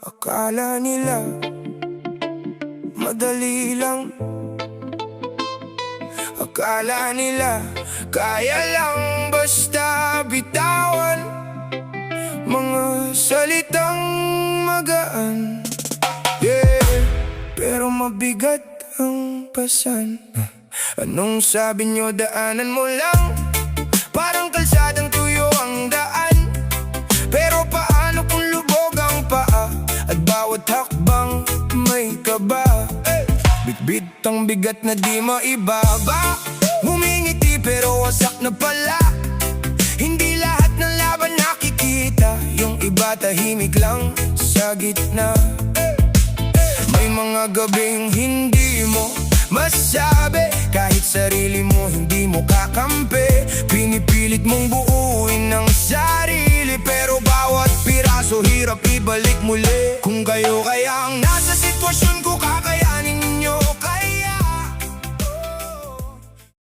Akala nila madali lang. Akala nila kaya lang basta bitawan mga salitang magaan. Pero mabigat ang pasan. Anong sabi nyo, daanan mo lang? Parang kalsadang tuyo ang daan. Pero paano kung lubog ang paa at bawat hakbang may kaba? Bitbit ang bigat na di maibaba. Humingiti pero wasak na pala. Hindi lahat ng laban nakikita. Yung iba tahimik lang sa gitna. May mga gabing hindi mo masabi. Kahit sarili mo hindi mo kakampi. Pinipilit mong buuin ang sarili, pero bawat piraso hirap ibalik muli. Kung kayo kaya ang nasa sitwasyon ko,